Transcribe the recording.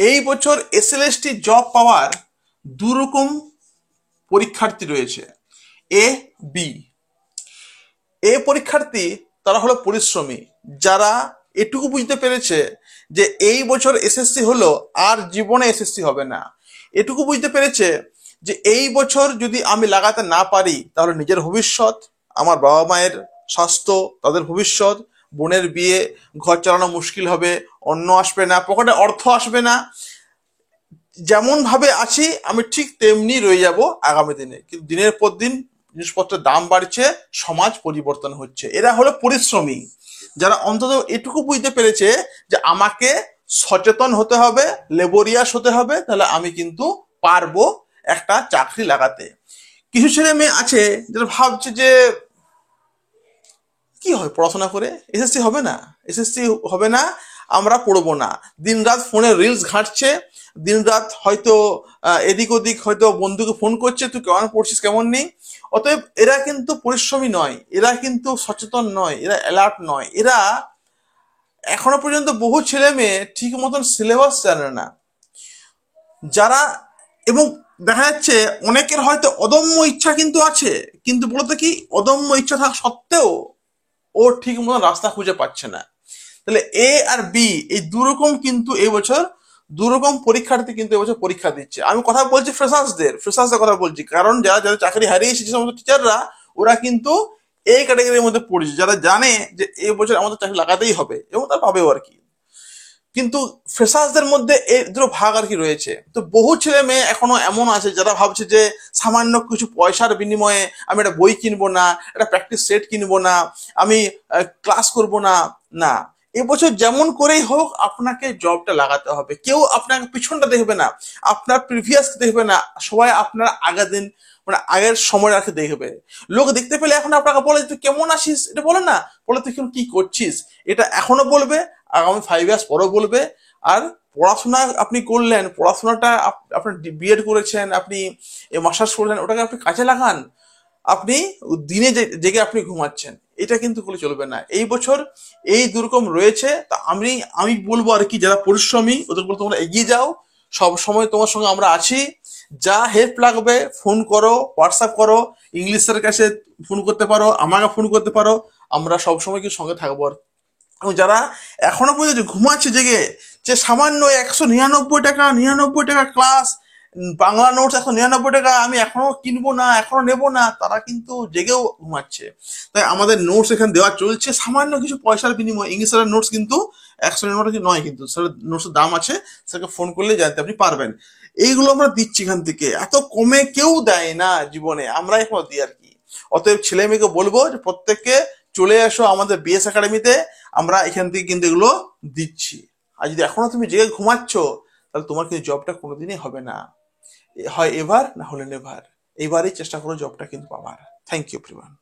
এই বছর SLST job পাওয়ার দুরকম পরীক্ষার্থী রয়েছে, এ বি। এ পরীক্ষার্থী তারা হলো পরিশ্রমী, যারা এটুকু বুঝতে পেরেছে যে এই বছর এসএসসি হলো আর জীবনে এসএসসি হবে না। এটুকু বুঝতে পেরেছে যে এই বছর যদি আমি লাগাতে না পারি তাহলে নিজের ভবিষ্যৎ, আমার বাবা মায়ের স্বাস্থ্য, তাদের ভবিষ্যৎ, বোনের বিয়ে, ঘর চালানো মুশকিল হবে, অন্ন আসবে না, পকেটে অর্থ আসবে না। যেমন ভাবে আছি আমি ঠিক তেমনি রয়ে যাব আগামী দিনে। কিন্তু দিনের পর দিন জিনিসপত্রের দাম বাড়ছে, সমাজ পরিবর্তন হচ্ছে। এরা হলো পরিশ্রমী, যারা অন্তত এটুকু বুঝতে পেরেছে যে আমাকে সচেতন হতে হবে, লেবোরিয়াস হতে হবে, তাহলে আমি কিন্তু পারবো একটা চাকরি লাগাতে। কিছু ছেলে মেয়ে আছে যারা ভাবছে যে কি হয় পড়াশোনা করে, এসএসসি হবে না, এসএসসি হবে না, আমরা পড়বো না। দিনরাত ফোনে রিলস ঘাঁটছে, দিনরাত হয়তো এদিক ওদিক হয়তো বন্ধুকে ফোন করছে, তুই কেমন পড়ছিস কেমন নেই। অতএব এরা কিন্তু পরিশ্রমী নয়, এরা কিন্তু সচেতন নয়, এরা অ্যালার্ট নয়। এরা এখনো পর্যন্ত বহু ছেলে মেয়ে ঠিক মতন সিলেবাস জানে না, যারা, এবং দেখা যাচ্ছে অনেকের হয়তো অদম্য ইচ্ছা কিন্তু আছে, কিন্তু বলতে কি অদম্য ইচ্ছা থাকা সত্ত্বেও ও ঠিক মতো রাস্তা খুঁজে পাচ্ছে না। তাহলে এ আর বি এই দুরকম কিন্তু এবছর দুরকম পরীক্ষার্থী কিন্তু এবছর পরীক্ষা দিচ্ছে। আমি কথা বলছি ফ্রেশার্সদের কথা বলছি, কারণ যারা যারা চাকরি হারিয়েছে যে সমস্ত টিচাররা, ওরা কিন্তু এই ক্যাটাগরির মধ্যে পড়ছে, যারা জানে যে এই বছর আমাদের চাকরি লাগাতেই হবে এবং তারা পাবেও আর কি। কিন্তু ফ্রেশার্সদের মধ্যে এই দুটো ভাগ আর কি রয়েছে। তো বহু ছেলে মেয়ে এখনো এমন আছে যারা ভাবছে যে সামান্য কিছু পয়সার বিনিময়ে আমি একটা বই কিনবো না, একটা প্র্যাকটিস সেট কিনবো না, আমি ক্লাস করব না। না, এবছর যেমন করেই হোক আপনাকে জবটা লাগাতে হবে। কেউ আপনাকে পিছনটা দেখবে না, আপনার প্রিভিয়াস দেখবে না, সবাই আপনার আগের দিন মানে আগের সময় রাখে দেখবে। লোক দেখতে পেলে এখন আপনাকে বলে তুই কেমন আছিস এটা বলে না, বলে তুই কি করছিস, এটা এখনো বলবে, আগামী 5 ইয়ার্স পরেও বলবে। আর পড়াশোনা আপনি করলেন, পড়াশোনাটা আপনি বিএড করেছেন, আপনি মাস্টার্স করলেন, ওটাকে আপনি কাজে লাগান। আপনি দিনে জেগে আপনি ঘুমাচ্ছেন, এটা কিন্তু করলে চলবে না। এই বছর এই দুরকম রয়েছে। তা আমি আমি বলবো আর কি, যারা পরিশ্রমী ওদের বলতে তোমরা এগিয়ে যাও, সব সময় তোমার সঙ্গে আমরা আছি। যা হেল্প লাগবে ফোন করো, হোয়াটসঅ্যাপ করো, ইংলিশের কাছে ফোন করতে পারো, আমাকে ফোন করতে পারো, আমরা সবসময় কি সঙ্গে থাকবো। আর এবং যারা এখনো পর্যন্ত ঘুমাচ্ছে জেগে, যে সামান্য 199 টাকা ক্লাস, বাংলা নোটস এখন 99 টাকা, আমি এখনো কিনবো না, এখনো নেবো না, তারা কিন্তু জেগেও ঘুমাচ্ছে। তাই আমাদের নোটস এখানে দেওয়া চলছে সামান্য কিছু পয়সার বিনিময়ে। ইংলিশের নোটস কিন্তু 199 নয়, কিন্তু নোটসের দাম আছে, সেটাকে ফোন করলে জানতে আপনি পারবেন। এইগুলো আমরা দিচ্ছি এখান থেকে, এত কমে কেউ দেয় না জীবনে, আমরা এখন দিই আর কি। অতএব ছেলে মেয়েকে বলবো যে প্রত্যেককে চলে এসো আমাদের বিএস একাডেমিতে, আমরা এখান থেকে কিন্তু এগুলো দিচ্ছি। আর যদি এখনো তুমি জেগে ঘুমাচ্ছ, তাহলে তোমার কিন্তু জবটা কোনোদিনই হবে না, হয় এবার না হলে নেভার। এইবারই চেষ্টা করো জবটা কিন্তু পাবার। Thank you everyone.